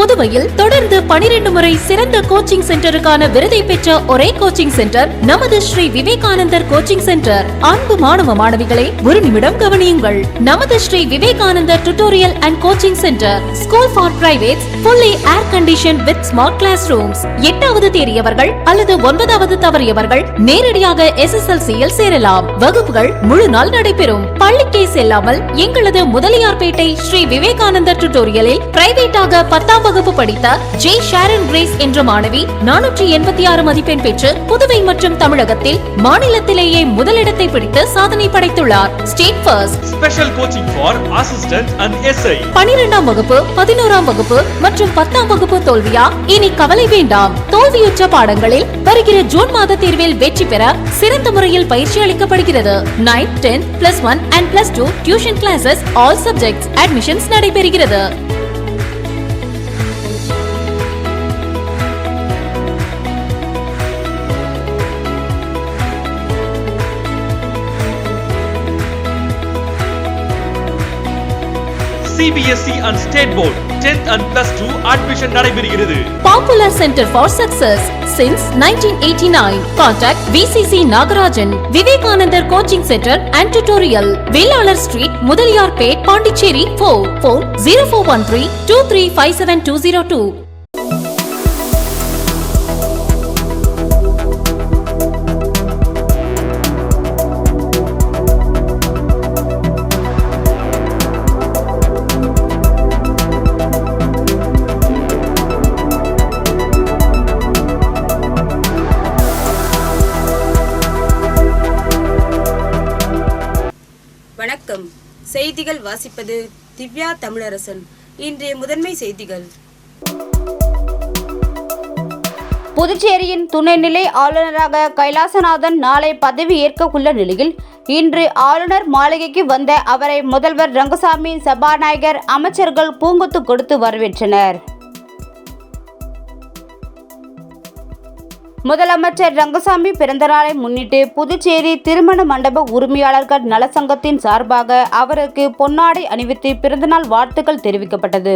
புதுவையில் தொடர்ந்து 12 முறை சிறந்த கோச்சிங் சென்டருக்கான விருதை பெற்ற ஒரே கோச்சிங் சென்டர் நமது ஸ்ரீ விவேகானந்தர் கோச்சிங் சென்டர். அன்பு மாணவ மாணவிகளை ஒரு நிமிடம் கவனியுங்கள். நமது Shri Vivekanandar tutorial and coaching centre school for privates, fully air conditioned with smart classrooms. 8வது தேறியவர்கள் அல்லது 9வது தவறியவர்கள் நேரடியாக SSLC-யில் சேரலாம். வகுப்புகள் முழு நாள் நடைபெறும். பள்ளிக்கே செல்லாமல் எங்களது முதலியார்பேட்டை ஸ்ரீ விவேகானந்தர் டியூட்டோரியலில் பிரைவேட்டாக 10ஆம் வகுப்பு படித்த ஜே ஷாரன் கிரேஸ் என்ற மாணவி 486 மதிப்பெண் பெற்று புதுவை மற்றும் தமிழகத்தில் மாநிலத்திலேயே முதலிடத்தை பிடித்து சாதனை படைத்துள்ளார். State first. Special coaching for assistant and SI. 12ஆம் வகுப்பு, 11ஆம் வகுப்பு மற்றும் 10ஆம் வகுப்பு தோல்வியா? இனி கவலை வேண்டாம். தோல்வியுற்ற பாடங்களில் வருகிற ஜூன் மாத தேர்வில் வெற்றி பெற சிறந்த முறையில் பயிற்சி அளிக்கப்படுகிறது. 9th, 10th, +1 and +2 tuition classes, all subjects admissions நடைபெறுகிறது. CBSE and State Board 10th and +2 admission நடைபெறுகிறது. Popular Center for Success since 1989. Contact VCC Nagarajan, Vivekanandar Coaching Center and Tutorial, Vellalar Street, Mudaliyarpet, Pondicherry 4. Phone 0413 2357202. வணக்கம். செய்திகள் வாசிப்பது திவ்யா தமிழரசன். இன்றைய முதன்மை செய்திகள். புதுச்சேரியின் துணைநிலை ஆளுநராக கைலாசநாதன் நாளை பதவி ஏற்க உள்ள நிலையில் இன்று ஆளுநர் மாளிகைக்கு வந்த அவரை முதல்வர் ரங்கசாமி, சபாநாயகர், அமைச்சர்கள் பூங்கொத்து கொடுத்து வரவேற்றனர். முதலமைச்சர் ரங்கசாமி பிறந்தநாளை முன்னிட்டு புதுச்சேரி திருமண மண்டப உரிமையாளர்கள் நலசங்கத்தின் சார்பாக அவருக்கு பொன்னாடை அணிவித்து பிறந்தநாள் வாழ்த்துக்கள் தெரிவிக்கப்பட்டது.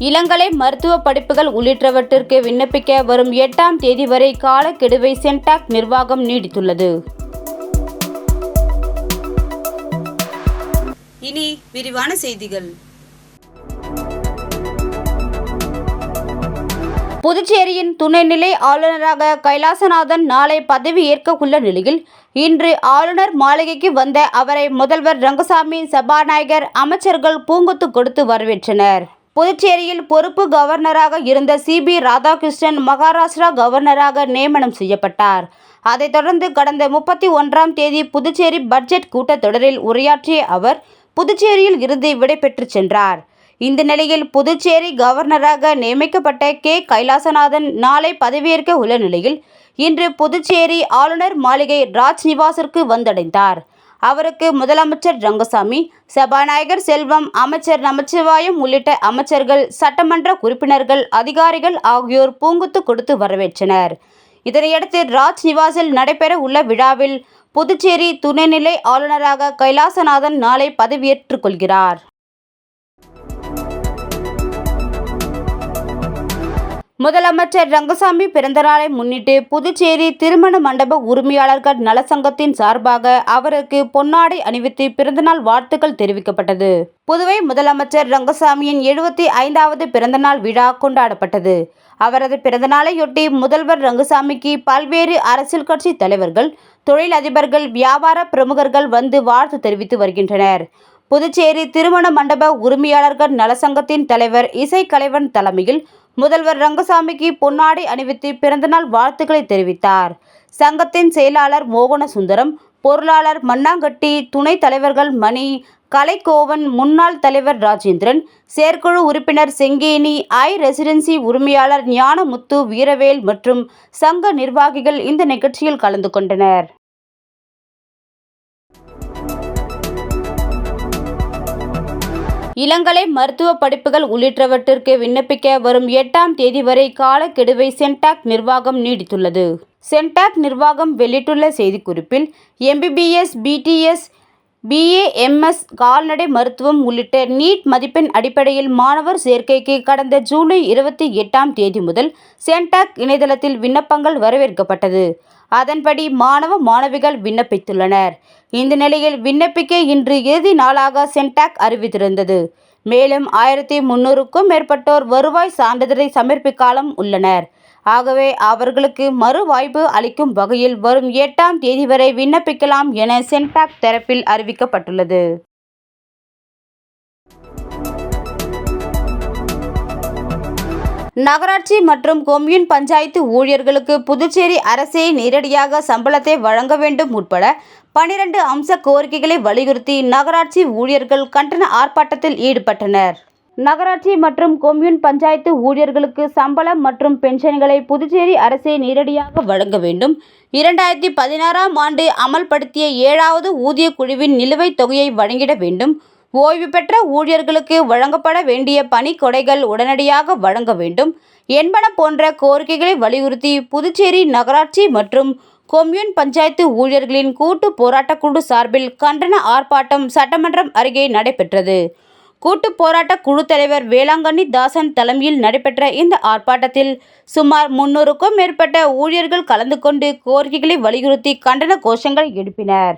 இளங்கலை மருத்துவ படிப்புகள் உள்ளிட்டவற்றிற்கு விண்ணப்பிக்க வரும் 8ஆம் தேதி வரை காலக்கெடுவை சென்டாக் நிர்வாகம் நீடித்துள்ளது. இனி விரிவான செய்திகள். புதுச்சேரியின் துணைநிலை ஆளுநராக கைலாசநாதன் நாளை பதவி ஏற்க உள்ள நிலையில் இன்று ஆளுநர் மாளிகைக்கு வந்த அவரை முதல்வர் ரங்கசாமி, சபாநாயகர், அமைச்சர்கள் பூங்கொத்து கொடுத்து வரவேற்றனர். புதுச்சேரியில் பொறுப்பு கவர்னராக இருந்த CB ராதாகிருஷ்ணன் மகாராஷ்டிரா கவர்னராக நியமனம் செய்யப்பட்டார். அதைத் தொடர்ந்து கடந்த 31ஆம் தேதி புதுச்சேரி பட்ஜெட் கூட்டத்தொடரில் உரையாற்றிய அவர் புதுச்சேரியில் இருந்து விடைபெற்று சென்றார். இந்த நிலையில் புதுச்சேரி கவர்னராக நியமிக்கப்பட்ட கைலாசநாதன் நாளை பதவியேற்க உள்ள நிலையில் இன்று புதுச்சேரி ஆளுநர் மாளிகை ராஜ்நிவாசிற்கு வந்தடைந்தார். அவருக்கு முதலமைச்சர் ரங்கசாமி, சபாநாயகர் செல்வம், அமைச்சர் நமச்சிவாயம் உள்ளிட்ட அமைச்சர்கள், சட்டமன்ற உறுப்பினர்கள், அதிகாரிகள் ஆகியோர் பூங்கொத்து கொடுத்து வரவேற்றனர். இதனையடுத்து ராஜ்நிவாசில் நடைபெற உள்ள விழாவில் புதுச்சேரி துணைநிலை ஆளுநராக கைலாசநாதன் நாளை பதவியேற்றுக் கொள்கிறார். முதலமைச்சர் ரங்கசாமி பிறந்தநாளை முன்னிட்டு புதுச்சேரி திருமண மண்டப உரிமையாளர்கள் நலசங்கத்தின் சார்பாக அவருக்கு பொன்னாடை அணிவித்து பிறந்தநாள் வாழ்த்துக்கள் தெரிவிக்கப்பட்டது. புதுவை முதலமைச்சர் ரங்கசாமியின் 75வது பிறந்தநாள் விழா கொண்டாடப்பட்டது. அவரது பிறந்தநாளையொட்டி முதல்வர் ரங்கசாமிக்கு பல்வேறு அரசியல் கட்சி தலைவர்கள், தொழிலதிபர்கள், வியாபார பிரமுகர்கள் வந்து வாழ்த்து தெரிவித்து வருகின்றனர். புதுச்சேரி திருமண மண்டப உரிமையாளர்கள் நலசங்கத்தின் தலைவர் இசைக்கலைவன் தலைமையில் முதல்வர் ரங்கசாமிக்கு பொன்னாடை அணிவித்து பிறந்தநாள் வாழ்த்துக்களை தெரிவித்தார். சங்கத்தின் செயலாளர் மோகனசுந்தரம், பொருளாளர் மண்ணாங்கட்டி, துணைத் தலைவர்கள் மணி, கலைக்கோவன், முன்னாள் தலைவர் ராஜேந்திரன், செயற்குழு உறுப்பினர் செங்கேனி, ரெசிடென்சி உரிமையாளர் ஞானமுத்து, வீரவேல் மற்றும் சங்க நிர்வாகிகள் இந்த நிகழ்ச்சியில் கலந்து கொண்டனர். இளங்கலை மருத்துவ படிப்புகள் உள்ளிட்டவற்றிற்கு விண்ணப்பிக்க வரும் 8ஆம் தேதி வரை காலக்கெடுவை சென்டாக் நிர்வாகம் நீடித்துள்ளது. சென்டாக் நிர்வாகம் வெளியிட்டுள்ள செய்திக்குறிப்பில் MBBS, BTS, BA/MS கால்நடை மருத்துவம் உள்ளிட்ட நீட் மதிப்பெண் அடிப்படையில் மாணவர் சேர்க்கைக்கு கடந்த ஜூலை 28ஆம் தேதி முதல் சென்டாக் இணையதளத்தில் விண்ணப்பங்கள் வரவேற்கப்பட்டது. அதன்படி மாணவ மாணவிகள் விண்ணப்பித்துள்ளனர். இந்த நிலையில் விண்ணப்பிக்க இன்று இறுதி நாளாக சென்டாக் அறிவித்திருந்தது. மேலும் 1300க்கும் மேற்பட்டோர் வருவாய் சான்றிதழை சமர்ப்பிக்காமல் உள்ளனர். ஆகவே அவர்களுக்கு மறு வாய்ப்பு அளிக்கும் வகையில் வரும் 8ஆம் தேதி வரை விண்ணப்பிக்கலாம் என சென்டாக் தரப்பில் அறிவிக்கப்பட்டுள்ளது. நகராட்சி மற்றும் கொம்யூன் பஞ்சாயத்து ஊழியர்களுக்கு புதுச்சேரி அரசே நேரடியாக சம்பளத்தை வழங்க வேண்டும் உட்பட 12 அம்ச கோரிக்கைகளை வலியுறுத்தி நகராட்சி ஊழியர்கள் கண்டன ஆர்ப்பாட்டத்தில் ஈடுபட்டனர். நகராட்சி மற்றும் கொம்யூன் பஞ்சாயத்து ஊழியர்களுக்கு சம்பளம் மற்றும் பென்ஷன்களை புதுச்சேரி அரசே நேரடியாக வழங்க வேண்டும். 2016ஆம் ஆண்டு அமல்படுத்திய 7வது ஊதிய குழுவின் நிலுவைத் தொகையை வழங்கிட வேண்டும். ஓய்வு பெற்ற ஊழியர்களுக்கு வழங்கப்பட வேண்டிய பணிக்கொடைகள் உடனடியாக வழங்க வேண்டும் என்பன போன்ற கோரிக்கைகளை வலியுறுத்தி புதுச்சேரி நகராட்சி மற்றும் கொம்யூன் பஞ்சாயத்து ஊழியர்களின் கூட்டு போராட்டக்குழு சார்பில் கண்டன ஆர்ப்பாட்டம் சட்டமன்றம் அருகே நடைபெற்றது. கூட்டு போராட்ட குழு தலைவர் வேளாங்கண்ணி தாசன் தலைமையில் நடைபெற்ற இந்த ஆர்ப்பாட்டத்தில் சுமார் 300க்கும் மேற்பட்ட ஊழியர்கள் கலந்து கொண்டு கோரிக்கைகளை வலியுறுத்தி கண்டன கோஷங்களை எழுப்பினர்.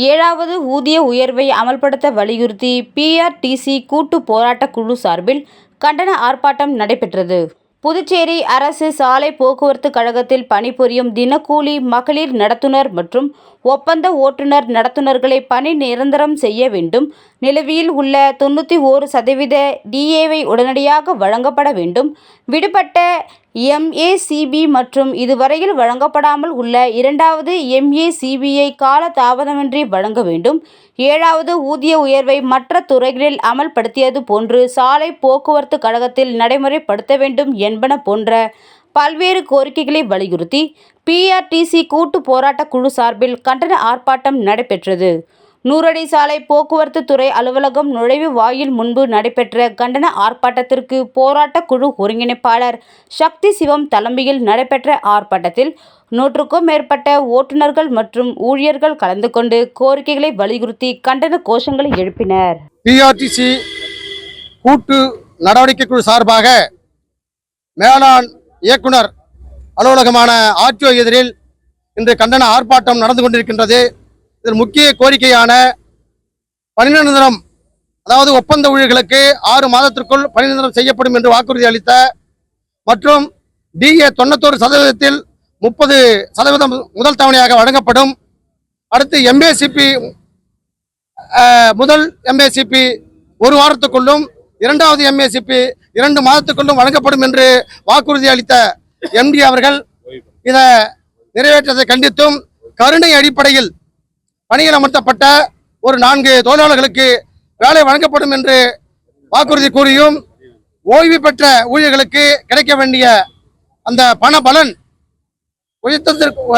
7வது ஊதிய உயர்வை அமல்படுத்த வலியுறுத்தி PRTC கூட்டு போராட்ட குழு சார்பில் கண்டன ஆர்ப்பாட்டம் நடைபெற்றது. புதுச்சேரி அரசு சாலை போக்குவரத்து கழகத்தில் பணிபுரியும் தினக்கூலி மகளிர் நடத்துனர் மற்றும் ஒப்பந்த ஓட்டுநர் நடத்துனர்களை பணி நிரந்தரம் செய்ய வேண்டும். நிலுவையில் உள்ள 91% DAவை உடனடியாக வழங்கப்பட வேண்டும். விடுபட்ட MACB மற்றும் இதுவரையில் வழங்கப்படாமல் உள்ள 2வது MACBயை கால தாமதமின்றி வழங்க வேண்டும். 7வது ஊதிய உயர்வை மற்ற துறைகளில் அமல்படுத்தியது போன்று சாலை போக்குவரத்து கழகத்தில் நடைமுறைப்படுத்த வேண்டும் என்பன போன்ற பல்வேறு கோரிக்கைகளை வலியுறுத்தி PRTC கூட்டு போராட்ட குழு சார்பில் கண்டன ஆர்ப்பாட்டம் நடைபெற்றது. 100 அடி சாலை போக்குவரத்து துறை அலுவலகம் நுழைவு வாயில் முன்பு நடைபெற்ற கண்டன ஆர்ப்பாட்டத்திற்கு போராட்ட குழு ஒருங்கிணைப்பாளர் சக்தி சிவம் தலைமையில் நடைபெற்ற ஆர்ப்பாட்டத்தில் 100க்கும் மேற்பட்ட ஓட்டுநர்கள் மற்றும் ஊழியர்கள் கலந்து கொண்டு கோரிக்கைகளை வலியுறுத்தி கண்டன கோஷங்களை எழுப்பினர். PRTC கூட்டு நடவடிக்கை குழு சார்பாக மேலாண் இயக்குனர் அலுவலகமான RTO எதிரில் இன்று கண்டன ஆர்ப்பாட்டம் நடந்து கொண்டிருக்கின்றது. இதில் முக்கிய கோரிக்கையான பணி நிரந்தரம், அதாவது ஒப்பந்த ஊழியர்களுக்கு 6 மாதத்திற்குள் பணி நிரந்தரம் செய்யப்படும் என்று வாக்குறுதி அளித்த மற்றும் DA 91%, 30% முதல் தவணையாக வழங்கப்படும். அடுத்து MACP முதல் MACP 1 வாரத்துக்குள்ளும் 2வது MACP 2 மாதத்துக்குள்ளும் வழங்கப்படும் என்று வாக்குறுதி அளித்த MD அவர்கள் இதை நிறைவேற்றத்தை கண்டித்தும் கருணை அடிப்படையில் பணியில் அமர்த்தப்பட்ட ஒரு 4 தொழிலாளர்களுக்கு வேலை வழங்கப்படும் என்று வாக்குறுதி கூறியும் ஓய்வு பெற்ற ஊழியர்களுக்கு கிடைக்க வேண்டிய அந்த பண பலன்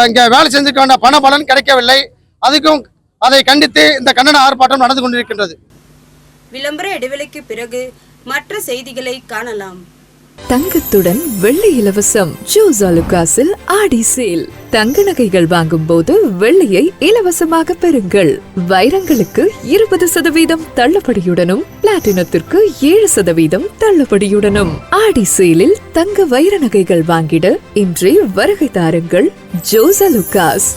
இங்கே வேலை செஞ்சிருக்க பண பலன் கிடைக்கவில்லை. அதுக்கும் அதை கண்டித்து இந்த கண்டன ஆர்ப்பாட்டம் நடந்து கொண்டிருக்கின்றது. விளம்பர இடைவெளிக்கு பிறகு மற்ற செய்திகளை காணலாம். தங்கத்துடன் வெள்ளி இலவசம். ஜோஸ் அலுகாஸில் ஆடி சேல். தங்க நகைகள் வாங்கும் போது வெள்ளியை இலவசமாக பெறுங்கள். வைரங்களுக்கு 20% தள்ளுபடியுடனும் பிளாட்டினத்திற்கு 7% தள்ளுபடியுடனும் ஆடி சேலில் தங்க வைர நகைகள் வாங்கிட இன்றே வருகை தாருங்கள். ஜோஸ் அலுகாஸ்.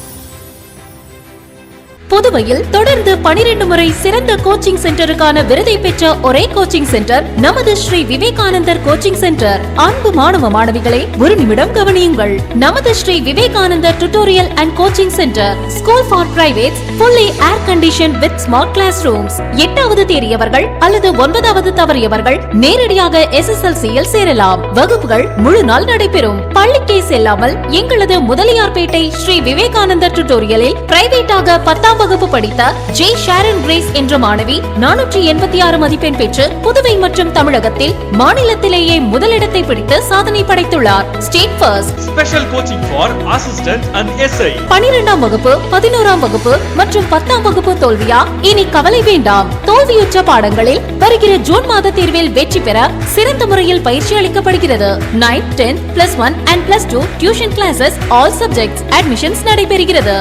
புதுவையில் தொடர்ந்து 12 முறை சிறந்த கோச்சிங் சென்டருக்கான விருதை பெற்ற ஒரே கோச்சிங் சென்டர் நமது ஸ்ரீ விவேகானந்தர் கோச்சிங் சென்டர். அன்பு மாணவ மாணவிகளை ஒரு நிமிடம் கவனியுங்கள். நமது Shri Vivekanandar tutorial and coaching centre school for privates, fully air conditioned with smart classrooms. 8வது தேறியவர்கள் அல்லது 9வது தவறியவர்கள் நேரடியாக SSLCயில் சேரலாம். வகுப்புகள் முழு நாள் நடைபெறும். பள்ளிக்கே செல்லாமல் எங்களது முதலியார்பேட்டை ஸ்ரீ விவேகானந்தர் டியூட்டோரியலில் பிரைவேட்டாக 10வது 10ஆம் வகுப்பு படித்த ஜே ஷாரன் கிரேஸ் என்ற மாணவி 486 மதிப்பெண் பெற்று புதுவை மற்றும் தமிழகத்தில் மாநிலத்திலேயே முதலிடத்தை பிடித்து சாதனை படைத்துள்ளார். State first. Special coaching for assistant and SI. 12ஆம் வகுப்பு 11ஆம் வகுப்பு மற்றும் 10ஆம் வகுப்பு தோல்வியா? இனி கவலை வேண்டாம். தோல்வியுற்ற பாடங்களில் வருகிற ஜூன் மாத தேர்வில் வெற்றி பெற சிறந்த முறையில் பயிற்சி அளிக்கப்படுகிறது. 9th, 10th, +1 and +2 tuition classes, all subjects admissions நடைபெறுகிறது.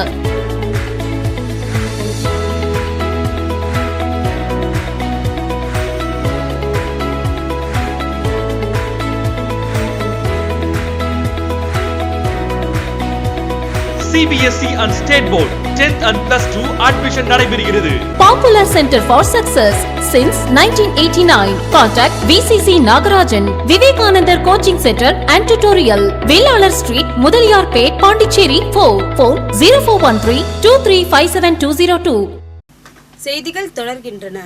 CBSE and State Board 10th and +2 admission நடைபெறுகிறது. Popular Center for Success since 1989. Contact VCC Nagarajan, Vivekanandar Coaching Center and Tutorial, Velalar Street, Mudaliyarpet, Pondicherry 4. Phone 0413-2357-202. செய்திகள் தொடர்கின்றன.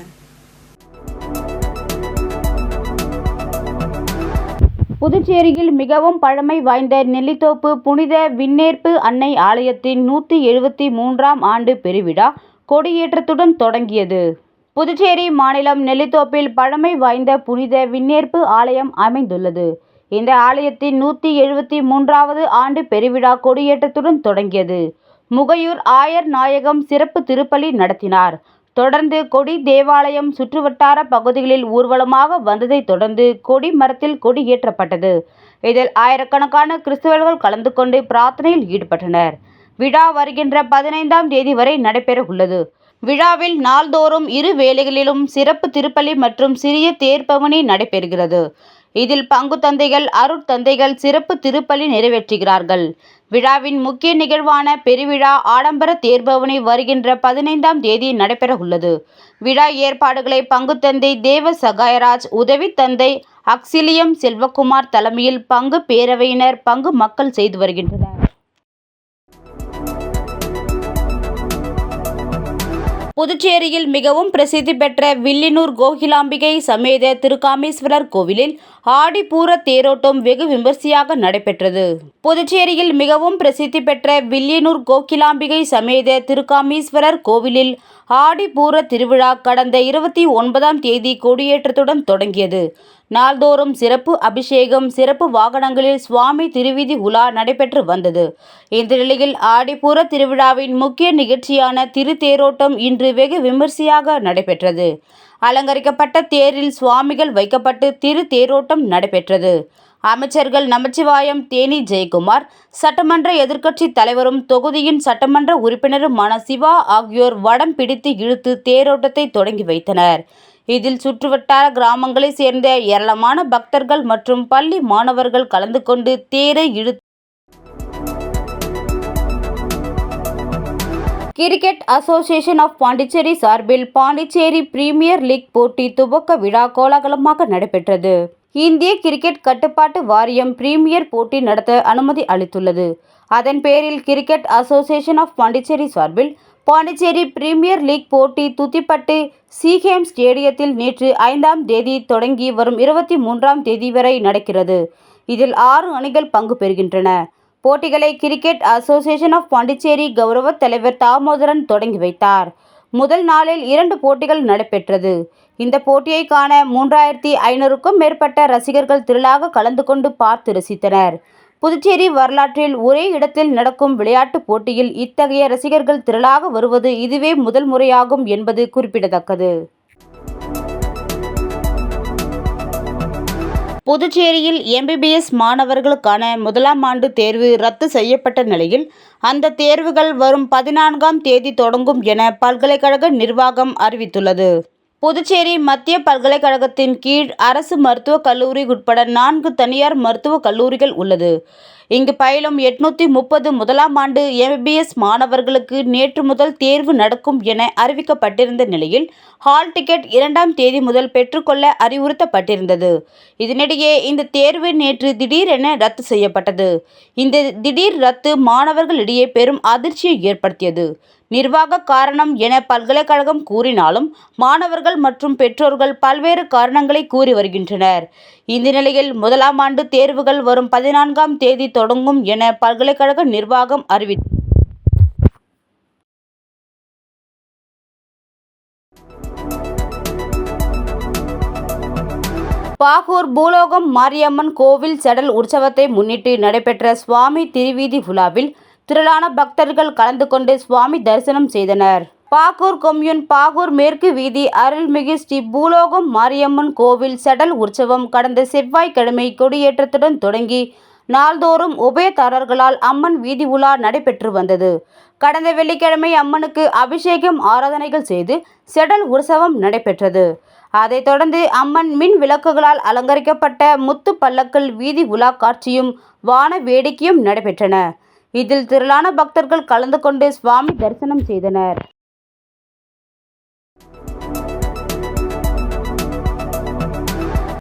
புதுச்சேரியில் மிகவும் பழமை வாய்ந்த நெல்லித்தோப்பு புனித விண்ணேற்பு அன்னை ஆலயத்தின் 173ஆம் ஆண்டு பெருவிழா கொடியேற்றத்துடன் தொடங்கியது. புதுச்சேரி மாநிலம் நெல்லித்தோப்பில் பழமை வாய்ந்த புனித விண்ணேற்பு ஆலயம் அமைந்துள்ளது. இந்த ஆலயத்தின் 173வது ஆண்டு பெருவிழா கொடியேற்றத்துடன் தொடங்கியது. முகையூர் ஆயர் நாயகம் சிறப்பு திருப்பலி நடத்தினார். தொடர்ந்து கொடி தேவாலயம் சுற்றுவட்டார பகுதிகளில் ஊர்வலமாக வந்ததைத் தொடர்ந்து கொடி மரத்தில் கொடி ஏற்றப்பட்டது. இதில் ஆயிரக்கணக்கான கிறிஸ்தவர்கள் கலந்து கொண்டு பிரார்த்தனையில் ஈடுபட்டனர். விழா வருகின்ற 15ஆம் தேதி வரை நடைபெற உள்ளது. விழாவில் நாள்தோறும் 2 வேளைகளிலும் சிறப்பு திருப்பலி மற்றும் சிறிய தேர்பவனி நடைபெறுகிறது. இதில் பங்கு தந்தைகள், அருட்தந்தைகள் சிறப்பு திருப்பலி நிறைவேற்றுகிறார்கள். விழாவின் முக்கிய நிகழ்வான பெருவிழா ஆடம்பர தேர்பவனி வருகின்ற 15ஆம் தேதி நடைபெற உள்ளது. விழா ஏற்பாடுகளை பங்கு தந்தை தேவ சகாயராஜ், உதவி தந்தை அக்சிலியம் செல்வகுமார் தலைமையில் பங்கு பேரவையினர், பங்கு மக்கள் செய்து வருகின்றனர். புதுச்சேரியில் மிகவும் பிரசித்தி பெற்ற வில்லியனூர் கோகிலாம்பிகை சமேத திருக்காமேஸ்வரர் கோவிலில் ஆடிப்பூர தேரோட்டம் வெகு விமர்சையாக நடைபெற்றது. புதுச்சேரியில் மிகவும் பிரசித்தி பெற்ற வில்லியனூர் கோகிலாம்பிகை சமேத திருக்காமேஸ்வரர் கோவிலில் ஆடிப்பூர திருவிழா கடந்த 29ஆம் தேதி கொடியேற்றத்துடன் தொடங்கியது. நாள்தோறும் சிறப்பு அபிஷேகம், சிறப்பு வாகனங்களில் சுவாமி திருவீதி உலா நடைபெற்று வந்தது. இந்த நிலையில் ஆடிப்பூர திருவிழாவின் முக்கிய நிகழ்ச்சியான திருத்தேரோட்டம் இன்று வெகு விமர்சையாக நடைபெற்றது. அலங்கரிக்கப்பட்ட தேரில் சுவாமிகள் வைக்கப்பட்டு திருத்தேரோட்டம் நடைபெற்றது. அமைச்சர்கள் நமச்சிவாயம், தேனி ஜெயக்குமார், சட்டமன்ற எதிர்க்கட்சி தலைவரும் தொகுதியின் சட்டமன்ற உறுப்பினருமான சிவா ஆகியோர் வடம் பிடித்து இழுத்து தேரோட்டத்தை தொடங்கி வைத்தனர். இதில் சுற்றுவட்டார கிராமங்களைச் சேர்ந்த ஏராளமான பக்தர்கள் மற்றும் பள்ளி மாணவர்கள் கலந்து கொண்டு தேரை இழுத்து கிரிக்கெட் அசோசியேஷன் ஆஃப் பாண்டிச்சேரி சார்பில் பாண்டிச்சேரி பிரீமியர் லீக் போட்டி துவக்க விழா கோலாகலமாக நடைபெற்றது. இந்திய கிரிக்கெட் கட்டுப்பாட்டு வாரியம் பிரீமியர் போட்டி நடத்த அனுமதி அளித்துள்ளது. அதன் பேரில் கிரிக்கெட் அசோசியேஷன் ஆஃப் பாண்டிச்சேரி சார்பில் பாண்டிச்சேரி பிரீமியர் லீக் போட்டி துத்திப்பட்டு சிஹெம் ஸ்டேடியத்தில் நேற்று 5ஆம் தேதி தொடங்கி வரும் 23ஆம் தேதி வரை நடக்கிறது. இதில் 6 அணிகள் பங்கு பெறுகின்றன. போட்டிகளை கிரிக்கெட் அசோசியேஷன் ஆஃப் பாண்டிச்சேரி கௌரவ தலைவர் தாமோதரன் தொடங்கி வைத்தார். முதல் நாளில் 2 போட்டிகள் நடைபெற்றது. இந்த போட்டியை காண 3500க்கும் மேற்பட்ட ரசிகர்கள் திரளாக கலந்து கொண்டு பார்த்து ரசித்தனர். புதுச்சேரி வரலாற்றில் ஒரே இடத்தில் நடக்கும் விளையாட்டுப் போட்டியில் இத்தகைய ரசிகர்கள் திரளாக வருவது இதுவே முதல் முறையாகும் என்பது குறிப்பிடத்தக்கது. புதுச்சேரியில் MBBS மாணவர்களுக்கான 1ஆம் ஆண்டு தேர்வு ரத்து செய்யப்பட்ட நிலையில் அந்த தேர்வுகள் வரும் 14ஆம் தேதி தொடங்கும் என பல்கலைக்கழக நிர்வாகம் அறிவித்துள்ளது. புதுச்சேரி மத்திய பல்கலைக்கழகத்தின் கீழ் அரசு மருத்துவக் கல்லூரி உட்பட 4 தனியார் மருத்துவக் கல்லூரிகள் உள்ளது. இங்கு பயிலும் 830 1ஆம் ஆண்டு MBBS மாணவர்களுக்கு நேற்று முதல் தேர்வு நடக்கும் என அறிவிக்கப்பட்டிருந்த நிலையில் ஹால் டிக்கெட் 2ஆம் தேதி முதல் பெற்றுக்கொள்ள அறிவுறுத்தப்பட்டிருந்தது. இதனிடையே இந்த தேர்வு நேற்று திடீரென ரத்து செய்யப்பட்டது. இந்த திடீர் ரத்து மாணவர்களிடையே பெரும் அதிர்ச்சியை ஏற்படுத்தியது. நிர்வாக காரணம் என பல்கலைக்கழகம் கூறினாலும் மாணவர்கள் மற்றும் பெற்றோர்கள் பல்வேறு காரணங்களை கூறி வருகின்றனர். இந்த நிலையில் 1ஆம் ஆண்டு தேர்வுகள் வரும் 14ஆம் தேதி தொடங்கும் என பல்கலைக்கழக நிர்வாகம் அறிவித்தது. பாகூர் பூலோகம் மாரியம்மன் கோவில் செடல் உற்சவத்தை முன்னிட்டு நடைபெற்ற சுவாமி திருவீதி உலாவில் திரளான பக்தர்கள் கலந்து கொண்டு சுவாமி தரிசனம் செய்தனர். பாகூர் கொம்யூன் பாகூர் மேற்கு வீதி அருள்மிகு ஸ்ரீ பூலோகம் மாரியம்மன் கோவில் செடல் உற்சவம் கடந்த செவ்வாய்க்கிழமை கொடியேற்றத்துடன் தொடங்கி நாள்தோறும் உபயதாரர்களால் அம்மன் வீதி உலா நடைபெற்று வந்தது. கடந்த வெள்ளிக்கிழமை அம்மனுக்கு அபிஷேகம் ஆராதனைகள் செய்து செடல் உற்சவம் நடைபெற்றது. அதைத் தொடர்ந்து அம்மன் மின் விளக்குகளால் அலங்கரிக்கப்பட்ட முத்து பல்லக்கில் வீதி உலா காட்சியும் வான வேடிக்கையும் நடைபெற்றன. இதில் திரளான பக்தர்கள் கலந்து கொண்டு சுவாமி தரிசனம் செய்தனர்.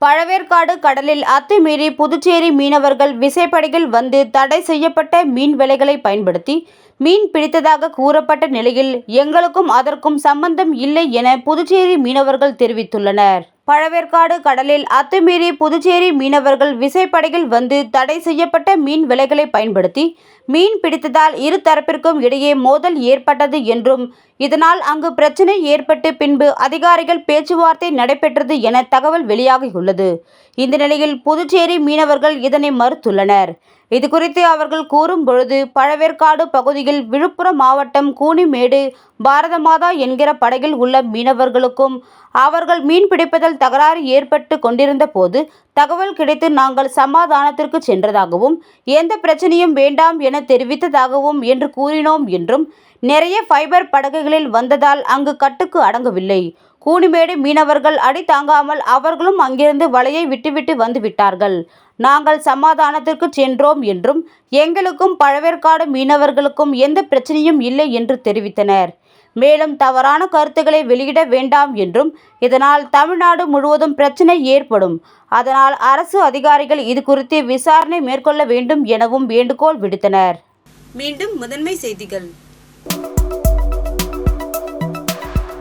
பழவேற்காடு கடலில் அத்துமீறி புதுச்சேரி மீனவர்கள் விசைப்படகில் வந்து தடை செய்யப்பட்ட மீன் விலைகளை பயன்படுத்தி மீன் பிடித்ததாக கூறப்பட்ட நிலையில் எங்களுக்கும் அதற்கும் சம்பந்தம் இல்லை என புதுச்சேரி மீனவர்கள் தெரிவித்துள்ளனர். பழவேற்காடு கடலில் அத்துமீறி புதுச்சேரி மீனவர்கள் விசைப்படகில் வந்து தடை செய்யப்பட்ட மீன் விலைகளை பயன்படுத்தி மீன் பிடித்ததால் இரு தரப்பிற்கும் இடையே மோதல் ஏற்பட்டது என்றும் இதனால் அங்கு பிரச்சனை ஏற்பட்டு பின்பு அதிகாரிகள் பேச்சுவார்த்தை நடைபெற்றது என தகவல் வெளியாகியுள்ளது. இந்த நிலையில் புதுச்சேரி மீனவர்கள் இதனை மறுத்துள்ளனர். இதுகுறித்து அவர்கள் கூறும் பொழுது பழவேற்காடு பகுதியில் விழுப்புரம் மாவட்டம் கூனிமேடு பாரதமாதா என்கிற படகில் உள்ள மீனவர்களுக்கும் அவர்கள் மீன் பிடிப்பதில் தகராறு ஏற்பட்டு கொண்டிருந்த போது தகவல் கிடைத்து நாங்கள் சமாதானத்திற்கு சென்றதாகவும் எந்த பிரச்சனையும் வேண்டாம் என தெரிவித்ததாகவும் என்று கூறினோம் என்றும் நிறைய ஃபைபர் படகுகளில் வந்ததால் அங்கு கட்டுக்கு அடங்கவில்லை. கூனிமேடு மீனவர்கள் அடி தாங்காமல் அவர்களும் அங்கிருந்து வலையை விட்டுவிட்டு வந்து விட்டார்கள். நாங்கள் சமாதானத்திற்கு சென்றோம் என்றும் எங்களுக்கும் பழவேற்காடு மீனவர்களுக்கும் எந்த பிரச்சனையும் இல்லை என்று தெரிவித்தனர். மேலும் தவறான கருத்துக்களை வெளியிட வேண்டாம் என்றும் இதனால் தமிழ்நாடு முழுவதும் பிரச்சனை ஏற்படும். அதனால் அரசு அதிகாரிகள் இது குறித்து விசாரணை மேற்கொள்ள வேண்டும் எனவும் வேண்டுகோள் விடுத்தனர். மீண்டும் முதன்மை செய்திகள்.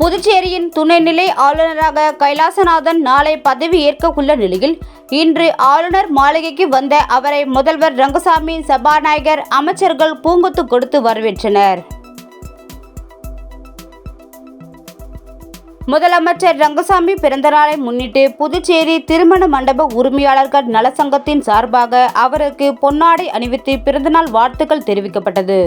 புதுச்சேரியின் துணைநிலை ஆளுநராக கைலாசநாதன் நாளை பதவி ஏற்க உள்ள நிலையில் இன்று ஆளுநர் மாளிகைக்கு வந்த அவரை முதல்வர் ரங்கசாமி, சபாநாயகர், அமைச்சர்கள் பூங்கொத்து கொடுத்து வரவேற்றனர். முதலமைச்சர் ரங்கசாமி பிறந்தநாளை முன்னிட்டு புதுச்சேரி திருமண மண்டப உரிமையாளர்கள் நலசங்கத்தின் சார்பாக அவருக்கு பொன்னாடை அணிவித்து பிறந்தநாள் வாழ்த்துக்கள் தெரிவிக்கப்பட்டது.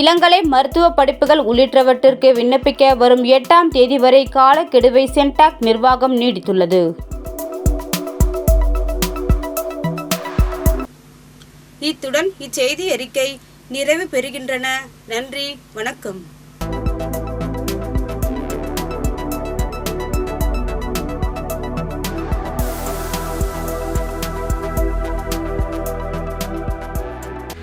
இளங்கலை மருத்துவ படிப்புகள் உள்ளிட்டவற்றிற்கு விண்ணப்பிக்க வரும் 8ஆம் தேதி வரை காலக்கெடுவை சென்டாக் நிர்வாகம் நீடித்துள்ளது. இத்துடன் இச்செய்தி அறிக்கை நிறைவு பெறுகின்றன. நன்றி, வணக்கம்.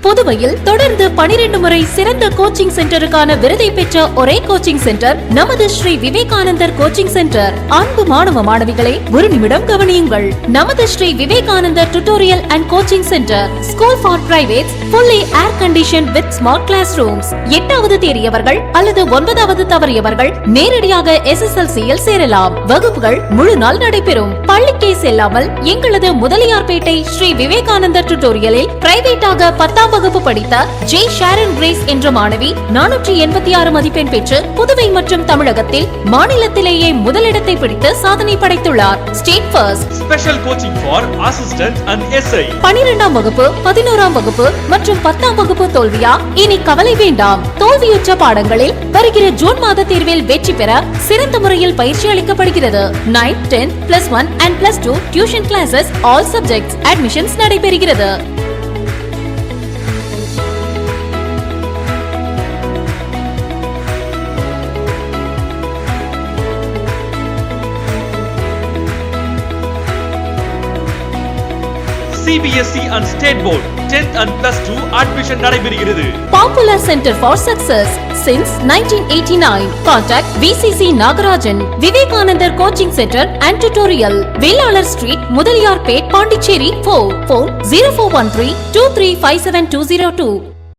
புதுவையில் தொடர்ந்து 12 முறை சிறந்த கோச்சிங் சென்டருக்கான விருதை பெற்ற ஒரே கோச்சிங் சென்டர் நமது ஸ்ரீ விவேகானந்தர் கோச்சிங் சென்டர். அன்பு மாணவ மாணவிகளை ஒரு நிமிடம் கவனியுங்கள். நமது Shri Vivekanandar tutorial and coaching centre school for privates, fully air conditioned with smart classrooms. 8வது தேறியவர்கள் அல்லது 9வது தவறியவர்கள் நேரடியாக SSLC-யில் சேரலாம். வகுப்புகள் முழு நாள் நடைபெறும். பள்ளிக்கே செல்லாமல் எங்களது முதலியார்பேட்டை ஸ்ரீ விவேகானந்தர் டியூட்டோரியலில் பிரைவேட்டாக 10ஆம் வகுப்பு படித்த ஜே ஷாரன் கிரேஸ் என்ற மாணவி 486 மதிப்பெண் பெற்று புதுவை மற்றும் தமிழகத்தில் மாநிலத்திலேயே முதலிடத்தை பிடித்து சாதனை படைத்துள்ளார். State first. Special coaching for assistant and SI. 12ஆம் வகுப்பு, 11ஆம் வகுப்பு மற்றும் 10ஆம் வகுப்பு தோல்வியா? இனி கவலை வேண்டாம். தோல்வியுற்ற பாடங்களில் வருகிற ஜூன் மாத தேர்வில் வெற்றி பெற சிறந்த முறையில் பயிற்சி அளிக்கப்படுகிறது. 9th, 10th, +1 and +2 tuition classes, all subjects admissions நடைபெறுகிறது. CBSE and State Board 10th and +2 admission நடைபெறுகிறது. Popular Center for Success since 1989. Contact VCC Nagarajan, Vivekanandar Coaching Center and Tutorial, Velalar Street, Mudaliyarpet, Pondicherry 4. Phone 0413 2357 202.